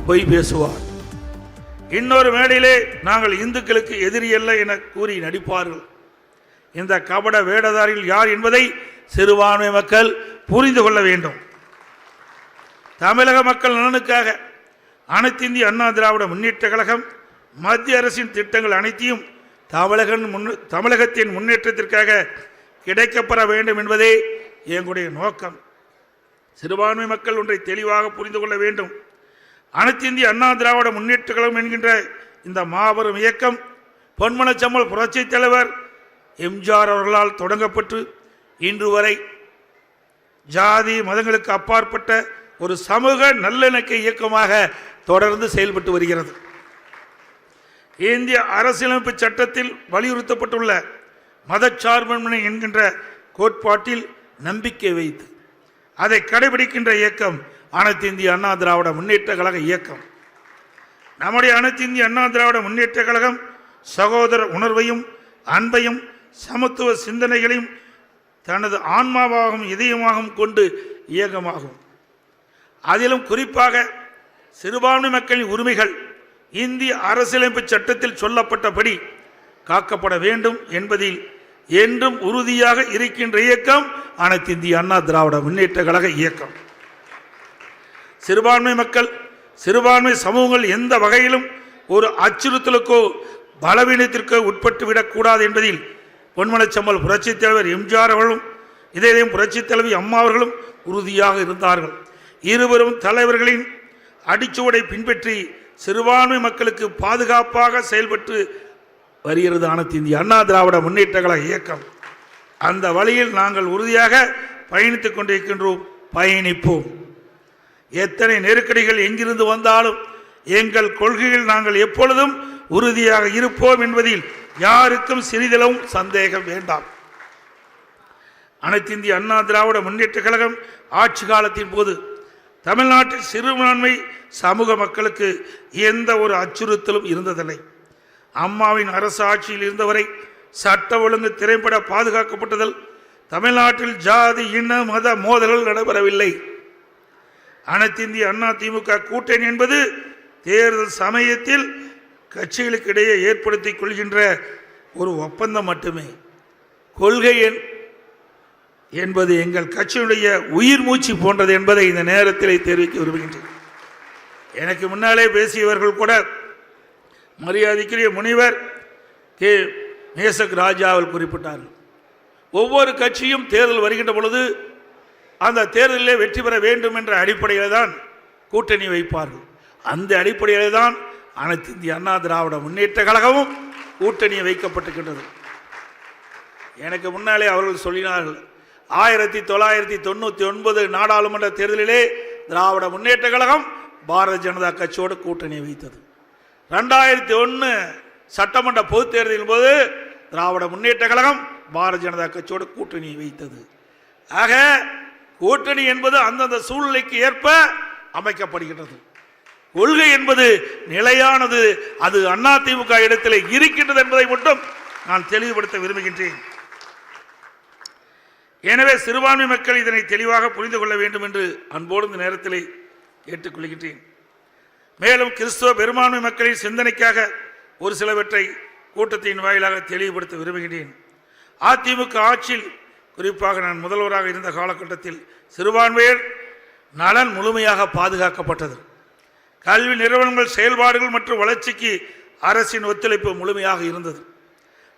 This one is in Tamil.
பொய் பேசுவார். இன்னொரு மேடையிலே நாங்கள் இந்துக்களுக்கு எதிரி அல்ல என கூறி நடிப்பார்கள். இந்த கபட வேடதாரிகள் யார் என்பதை சிறுபான்மை மக்கள் புரிந்து கொள்ள வேண்டும். தமிழக மக்கள் நலனுக்காக அனைத்து இந்திய அண்ணா திராவிட முன்னேற்ற கழகம் மத்திய அரசின் திட்டங்கள் அனைத்தையும் தமிழகத்தின் முன்னேற்றத்திற்காக கிடைக்கப்பெற வேண்டும் என்பதே எங்களுடைய நோக்கம். சிறுபான்மை மக்கள் ஒன்றை தெளிவாக புரிந்து கொள்ள வேண்டும். அனைத்து இந்திய அண்ணா திராவிட முன்னேற்ற கழகம் என்கின்ற இந்த மாபெரும் இயக்கம் பொன்மனச்செம்மல் புரட்சி தலைவர் எம்ஜிஆர் அவர்களால் தொடங்கப்பட்டு இன்று வரை ஜாதி மதங்களுக்கு அப்பாற்பட்ட ஒரு சமூக நல்லிணக்க இயக்கமாக தொடர்ந்து செயல்பட்டு வருகிறது. இந்திய அரசியலமைப்பு சட்டத்தில் வலியுறுத்தப்பட்டுள்ள மதச்சார்பின்மை என்கின்ற கோட்பாட்டில் நம்பிக்கை வைத்து அதை கடைபிடிக்கின்ற இயக்கம் அனைத்து இந்திய அண்ணா திராவிட முன்னேற்ற கழக இயக்கம். நம்முடைய அனைத்து இந்திய அண்ணா திராவிட முன்னேற்ற கழகம் சகோதர உணர்வையும் அன்பையும் சமத்துவ சிந்தனைகளையும் தனது ஆன்மாவாகவும் இதயமாகவும் கொண்டு இயக்கமாகும். அதிலும் குறிப்பாக சிறுபான்மை மக்களின் உரிமைகள் இந்திய அரசியலமைப்பு சட்டத்தில் சொல்லப்பட்டபடி காக்கப்பட வேண்டும் என்பதில் என்றும் உறுதியாக இருக்கின்ற இயக்கம் அனைத்து இந்திய அண்ணா திராவிட முன்னேற்ற கழக இயக்கம். சிறுபான்மை மக்கள் சிறுபான்மை சமூகங்கள் எந்த வகையிலும் ஒரு அச்சுறுத்தலுக்கோ பலவீனத்திற்கோ உட்பட்டு விடக்கூடாது என்பதில் பொன்மனச்செம்மல் புரட்சித் தலைவர் எம்ஜிஆர் அவர்களும் இதயம் புரட்சித் தலைவி அம்மா அவர்களும் உறுதியாக இருந்தார்கள். இருவரும் தலைவர்களின் அடிச்சுவடை பின்பற்றி சிறுபான்மை மக்களுக்கு பாதுகாப்பாக செயல்பட்டு வருகிறது அனைத்து இந்திய அண்ணா திராவிட முன்னேற்ற கழக இயக்கம். அந்த வழியில் நாங்கள் உறுதியாக பயணித்துக் கொண்டிருக்கின்றோம், பயணிப்போம். எத்தனை நெருக்கடிகள் எங்கிருந்து வந்தாலும் எங்கள் கொள்கையில் நாங்கள் எப்பொழுதும் உறுதியாக இருப்போம் என்பதில் யாருக்கும் சிறிதளவும் சந்தேகம் வேண்டாம். அனைத்து இந்திய அண்ணா திராவிட முன்னேற்ற கழகம் ஆட்சி காலத்தின் போது தமிழ்நாட்டில் சிறுபான்மை சமூக மக்களுக்கு எந்த ஒரு அச்சுறுத்தலும் இருந்ததில்லை. அம்மாவின் அரசு ஆட்சியில் இருந்தவரை சட்ட ஒழுங்கு திரைப்பட பாதுகாக்கப்பட்டதில் தமிழ்நாட்டில் ஜாதி இன மத மோதல்கள் நடைபெறவில்லை. அனைத்து இந்திய அண்ணா திமுக கூட்டணி என்பது தேர்தல் சமயத்தில் கட்சிகளுக்கிடையே ஏற்படுத்திக் கொள்கின்ற ஒரு ஒப்பந்தம் மட்டுமே. கொள்கை என்பது எங்கள் கட்சியினுடைய உயிர் மூச்சு போன்றது என்பதை இந்த நேரத்தில் தெரிவிக்க விரும்புகின்றேன். எனக்கு முன்னாலே பேசியவர்கள் கூட மரியாதைக்குரிய முனிவர் கே மேசக் ராஜாவில் குறிப்பிட்டார்கள். ஒவ்வொரு கட்சியும் தேர்தல் வருகின்ற பொழுது அந்த தேர்தலில் வெற்றி பெற வேண்டும் என்ற அடிப்படையில் தான் கூட்டணி வைப்பார்கள். அந்த அடிப்படையில் தான் அனைத்து இந்திய அண்ணா திராவிட முன்னேற்ற கழகமும் கூட்டணி வைக்கப்பட்டிருக்கின்றது. எனக்கு முன்னாலே அவர்கள் சொல்லினார்கள், 1999 நாடாளுமன்ற தேர்தலிலே திராவிட முன்னேற்ற கழகம் பாரதிய ஜனதா கட்சியோடு கூட்டணி வைத்தது. 2001 சட்டமன்ற பொதுத் தேர்தலின் போது திராவிட முன்னேற்ற கழகம் பாரதிய ஜனதா கட்சியோடு கூட்டணி வைத்தது. ஆக கூட்டணி என்பது அந்தந்த சூழ்நிலைக்கு ஏற்ப அமைக்கப்படுகின்றது. கொள்கை என்பது நிலையானது, அது அதிமுக இடத்தில் இருக்கின்றது என்பதை மட்டும் நான் தெளிவுபடுத்த விரும்புகின்றேன். எனவே சிறுபான்மை மக்கள் இதனை தெளிவாக புரிந்து கொள்ள வேண்டும் என்று அன்போடு இந்த நேரத்தில் கேட்டுக்கொள்கின்றேன். மேலும் கிறிஸ்துவ பெரும்பான்மை மக்களின் சிந்தனைக்காக ஒரு சிலவற்றை கூட்டத்தின் வாயிலாக தெளிவுபடுத்த விரும்புகின்றேன். அதிமுக ஆட்சியில் குறிப்பாக நான் முதல்வராக இருந்த காலகட்டத்தில் சிறுபான்மையர் நலன் முழுமையாக பாதுகாக்கப்பட்டது. கல்வி நிறுவனங்கள் செயல்பாடுகள் மற்றும் வளர்ச்சிக்கு அரசின் ஒத்துழைப்பு முழுமையாக இருந்தது.